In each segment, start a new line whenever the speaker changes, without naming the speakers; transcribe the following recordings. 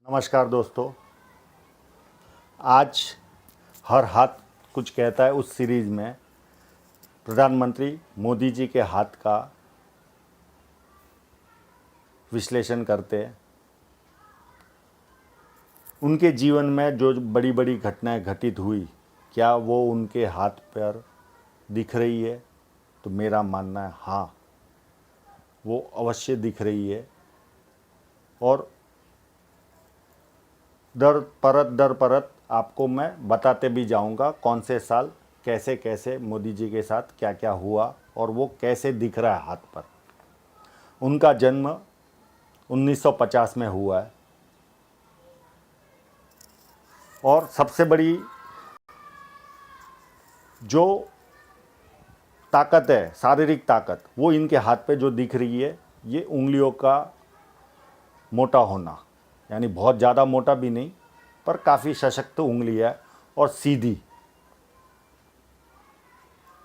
नमस्कार दोस्तों। आज हर हाथ कुछ कहता है उस सीरीज़ में प्रधानमंत्री मोदी जी के हाथ का विश्लेषण करते हैं। उनके जीवन में जो बड़ी बड़ी घटनाएं घटित हुई, क्या वो उनके हाथ पर दिख रही है? तो मेरा मानना है हाँ, वो अवश्य दिख रही है। और दर परत आपको मैं बताते भी जाऊंगा कौन से साल कैसे कैसे मोदी जी के साथ क्या क्या हुआ और वो कैसे दिख रहा है हाथ पर। उनका जन्म 1950 में हुआ है और सबसे बड़ी जो ताकत है, शारीरिक ताकत, वो इनके हाथ पे जो दिख रही है, ये उंगलियों का मोटा होना, यानी बहुत ज़्यादा मोटा भी नहीं पर काफ़ी सशक्त उंगली है और सीधी,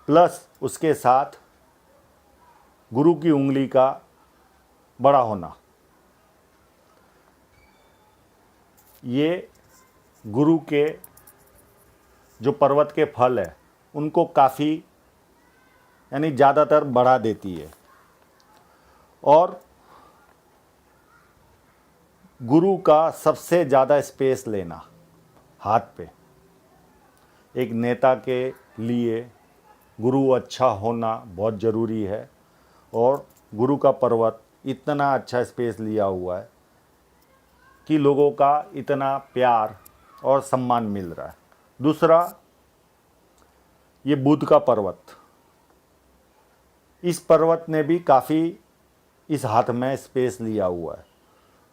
प्लस उसके साथ गुरु की उंगली का बड़ा होना। ये गुरु के जो पर्वत के फल है उनको काफ़ी यानी ज़्यादातर बढ़ा देती है। और गुरु का सबसे ज़्यादा स्पेस लेना हाथ पे, एक नेता के लिए गुरु अच्छा होना बहुत ज़रूरी है। और गुरु का पर्वत इतना अच्छा स्पेस लिया हुआ है कि लोगों का इतना प्यार और सम्मान मिल रहा है। दूसरा, ये बुध का पर्वत, इस पर्वत ने भी काफ़ी इस हाथ में स्पेस लिया हुआ है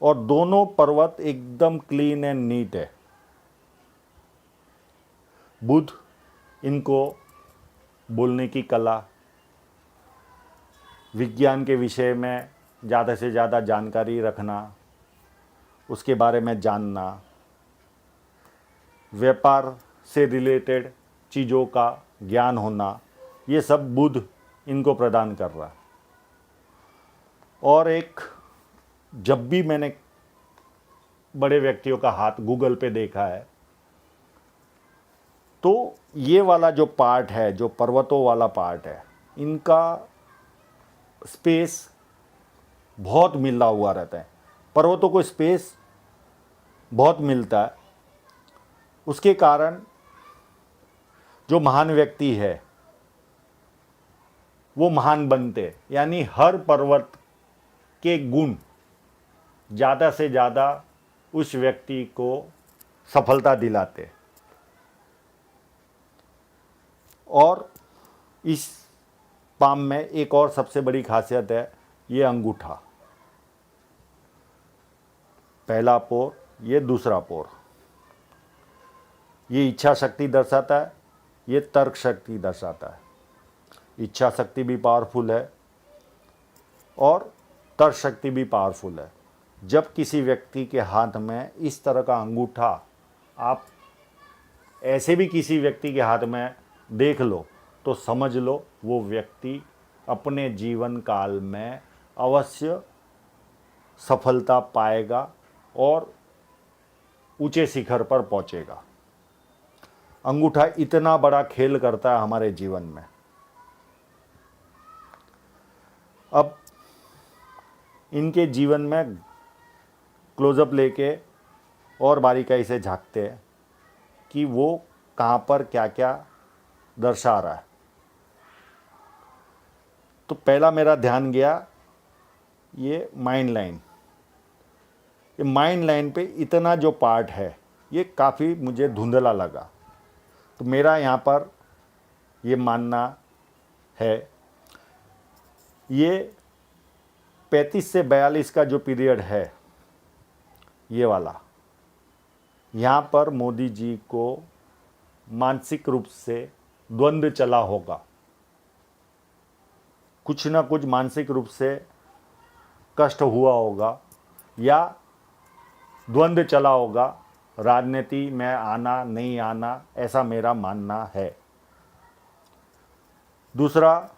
और दोनों पर्वत एकदम क्लीन एंड नीट है। बुध इनको बोलने की कला, विज्ञान के विषय में ज़्यादा से ज़्यादा जानकारी रखना, उसके बारे में जानना, व्यापार से रिलेटेड चीज़ों का ज्ञान होना, ये सब बुध इनको प्रदान कर रहा है। और एक, जब भी मैंने बड़े व्यक्तियों का हाथ गूगल पे देखा है तो ये वाला जो पार्ट है, जो पर्वतों वाला पार्ट है, इनका स्पेस बहुत मिला हुआ रहता है। पर्वतों को स्पेस बहुत मिलता है, उसके कारण जो महान व्यक्ति है वो महान बनते, यानी हर पर्वत के गुण ज़्यादा से ज़्यादा उस व्यक्ति को सफलता दिलाते। और इस पाम में एक और सबसे बड़ी खासियत है, ये अंगूठा, पहला पोर, ये दूसरा पोर, ये इच्छा शक्ति दर्शाता है, ये तर्क शक्ति दर्शाता है। इच्छा शक्ति भी पावरफुल है और तर्क शक्ति भी पावरफुल है। जब किसी व्यक्ति के हाथ में इस तरह का अंगूठा आप ऐसे भी किसी व्यक्ति के हाथ में देख लो तो समझ लो वो व्यक्ति अपने जीवन काल में अवश्य सफलता पाएगा और ऊंचे शिखर पर पहुंचेगा। अंगूठा इतना बड़ा खेल करता है हमारे जीवन में। अब इनके जीवन में क्लोजअप लेके और बारीकाई से झांकते हैं कि वो कहाँ पर क्या क्या दर्शा रहा है। तो पहला मेरा ध्यान गया ये माइंड लाइन। ये माइंड लाइन पे इतना जो पार्ट है ये काफ़ी मुझे धुंधला लगा। तो मेरा यहाँ पर ये मानना है, ये 35 से 42 का जो पीरियड है, ये वाला, यहाँ पर मोदी जी को मानसिक रूप से द्वंद्व चला होगा। कुछ ना कुछ मानसिक रूप से कष्ट हुआ होगा या द्वंद्व चला होगा, राजनीति में आना नहीं आना, ऐसा मेरा मानना है। दूसरा,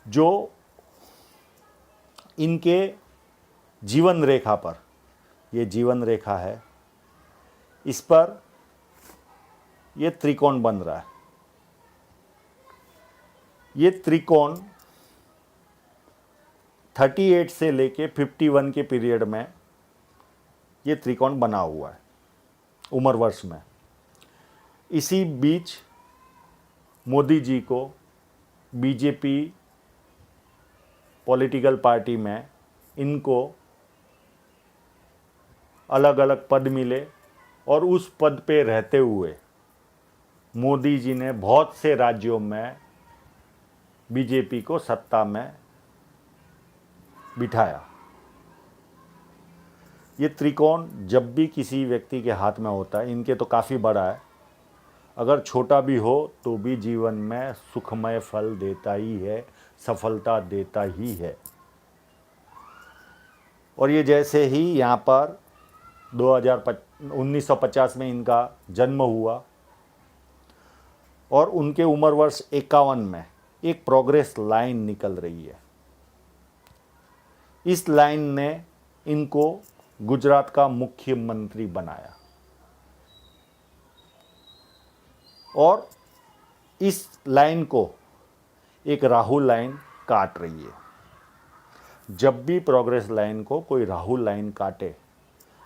जो इनके जीवन रेखा पर ये जीवन रेखा है, इस पर ये त्रिकोण बन रहा है। ये त्रिकोण 38 से लेके 51 के पीरियड में ये त्रिकोण बना हुआ है उम्र वर्ष में। इसी बीच मोदी जी को बीजेपी पॉलिटिकल पार्टी में इनको अलग अलग पद मिले और उस पद पे रहते हुए मोदी जी ने बहुत से राज्यों में बीजेपी को सत्ता में बिठाया। ये त्रिकोण जब भी किसी व्यक्ति के हाथ में होता है, इनके तो काफ़ी बड़ा है, अगर छोटा भी हो तो भी जीवन में सुखमय फल देता ही है, सफलता देता ही है। और ये जैसे ही यहाँ पर 1950 में इनका जन्म हुआ और उनके उम्र वर्ष 51 में एक प्रोग्रेस लाइन निकल रही है। इस लाइन ने इनको गुजरात का मुख्यमंत्री बनाया और इस लाइन को एक राहुल लाइन काट रही है। जब भी प्रोग्रेस लाइन को कोई राहुल लाइन काटे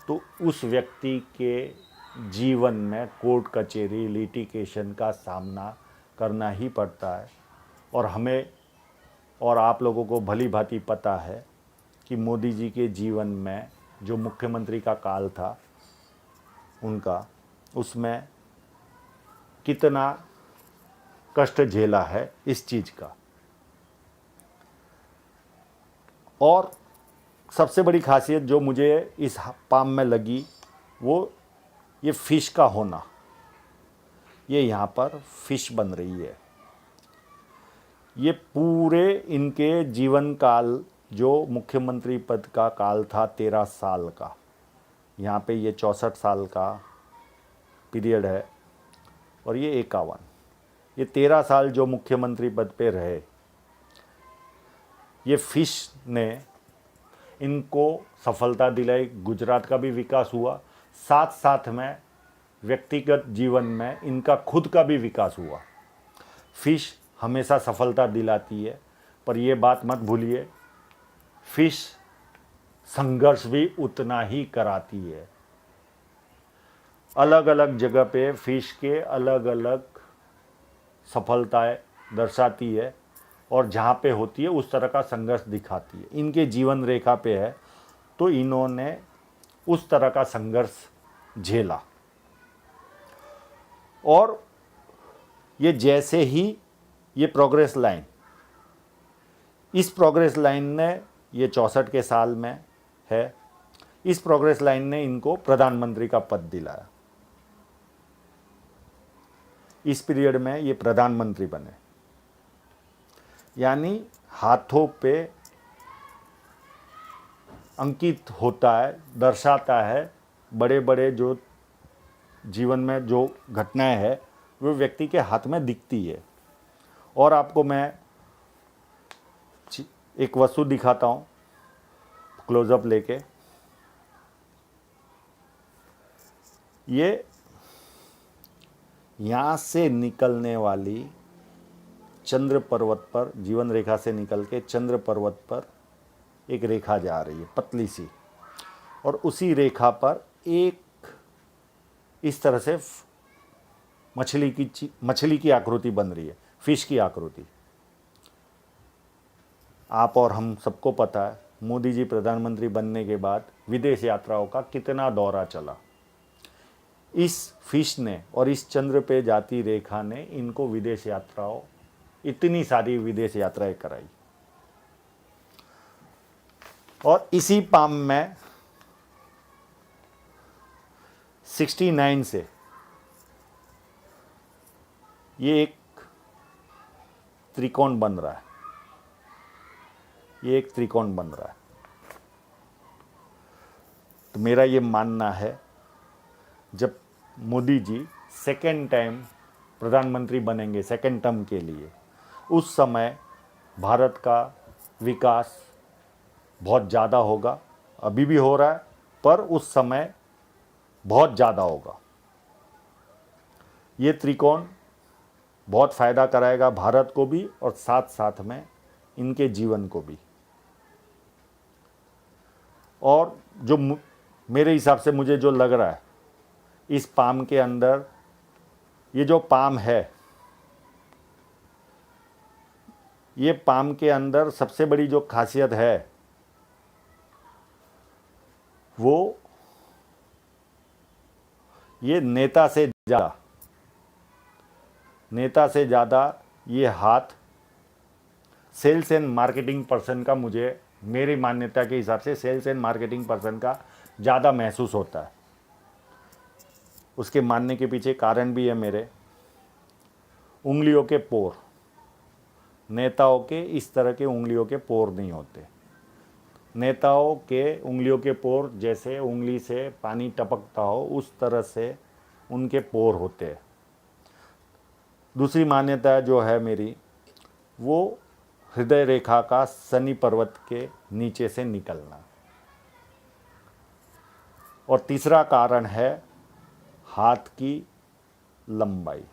तो उस व्यक्ति के जीवन में कोर्ट कचहरी लिटिगेशन का सामना करना ही पड़ता है। और हमें और आप लोगों को भली भांति पता है कि मोदी जी के जीवन में जो मुख्यमंत्री का काल था उनका, उसमें कितना कष्ट झेला है इस चीज़ का। और सबसे बड़ी खासियत जो मुझे इस पाम में लगी वो ये फिश का होना। ये यहाँ पर फिश बन रही है। ये पूरे इनके जीवन काल, जो मुख्यमंत्री पद का काल था 13 साल का, यहाँ पे ये 64 साल का पीरियड है और ये 51, ये 13 साल जो मुख्यमंत्री पद पे रहे, ये फिश ने इनको सफलता दिलाई। गुजरात का भी विकास हुआ, साथ साथ में व्यक्तिगत जीवन में इनका खुद का भी विकास हुआ। फिश हमेशा सफलता दिलाती है, पर ये बात मत भूलिए, फिश संघर्ष भी उतना ही कराती है। अलग अलग जगह पे फिश के अलग अलग सफलताएं दर्शाती है और जहाँ पे होती है उस तरह का संघर्ष दिखाती है। इनके जीवन रेखा पे है तो इन्होंने उस तरह का संघर्ष झेला। और ये जैसे ही ये प्रोग्रेस लाइन, इस प्रोग्रेस लाइन ने, ये 64 के साल में है, इस प्रोग्रेस लाइन ने इनको प्रधानमंत्री का पद दिलाया। इस पीरियड में ये प्रधानमंत्री बने, यानी हाथों पे अंकित होता है, दर्शाता है बड़े बड़े जो जीवन में जो घटनाएं हैं वो व्यक्ति के हाथ में दिखती है। और आपको मैं एक वस्तु दिखाता हूँ क्लोजअप लेके। ये यहाँ से निकलने वाली चंद्र पर्वत पर, जीवन रेखा से निकल के चंद्र पर्वत पर एक रेखा जा रही है पतली सी, और उसी रेखा पर एक इस तरह से मछली की आकृति बन रही है, फिश की आकृति। आप और हम सबको पता है मोदी जी प्रधानमंत्री बनने के बाद विदेश यात्राओं का कितना दौरा चला। इस फिश ने और इस चंद्र पे जाती रेखा ने इनको विदेश यात्राओं, इतनी सारी विदेश यात्राएं कराई। और इसी पाम में 69 से ये एक त्रिकोण बन रहा है, ये एक त्रिकोण बन रहा है। तो मेरा ये मानना है जब मोदी जी सेकेंड टाइम प्रधानमंत्री बनेंगे सेकेंड टर्म के लिए, उस समय भारत का विकास बहुत ज़्यादा होगा। अभी भी हो रहा है पर उस समय बहुत ज़्यादा होगा। ये त्रिकोण बहुत फ़ायदा कराएगा भारत को भी और साथ साथ में इनके जीवन को भी। और जो मेरे हिसाब से मुझे जो लग रहा है, इस पाम के अंदर, ये जो पाम है, ये पाम के अंदर सबसे बड़ी जो खासियत है वो ये नेता से ज़्यादा ये हाथ सेल्स एंड मार्केटिंग पर्सन का, मुझे मेरी मान्यता के हिसाब से सेल्स एंड मार्केटिंग पर्सन का ज़्यादा महसूस होता है। उसके मानने के पीछे कारण भी है मेरे। उंगलियों के पोर, नेताओं के इस तरह के उंगलियों के पोर नहीं होते। नेताओं के उंगलियों के पोर जैसे उंगली से पानी टपकता हो उस तरह से उनके पोर होते हैं। दूसरी मान्यता जो है मेरी, वो हृदय रेखा का शनि पर्वत के नीचे से निकलना। और तीसरा कारण है हाथ की लंबाई।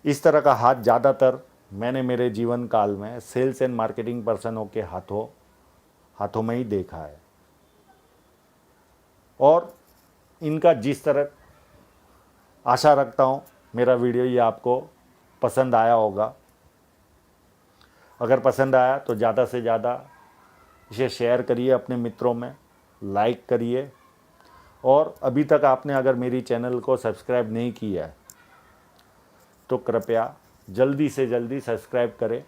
इस तरह का हाथ ज़्यादातर मैंने मेरे जीवन काल में सेल्स एंड मार्केटिंग पर्सनों के हाथों में ही देखा है। और इनका जिस तरह, आशा रखता हूँ मेरा वीडियो ये आपको पसंद आया होगा। अगर पसंद आया तो ज़्यादा से ज़्यादा इसे शेयर करिए अपने मित्रों में, लाइक करिए। और अभी तक आपने अगर मेरी चैनल को सब्सक्राइब नहीं किया है तो कृपया जल्दी से जल्दी सब्सक्राइब करें।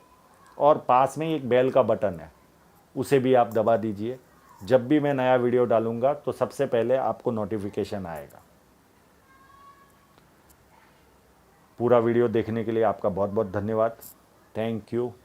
और पास में एक बेल का बटन है, उसे भी आप दबा दीजिए। जब भी मैं नया वीडियो डालूंगा तो सबसे पहले आपको नोटिफिकेशन आएगा। पूरा वीडियो देखने के लिए आपका बहुत बहुत धन्यवाद। Thank you.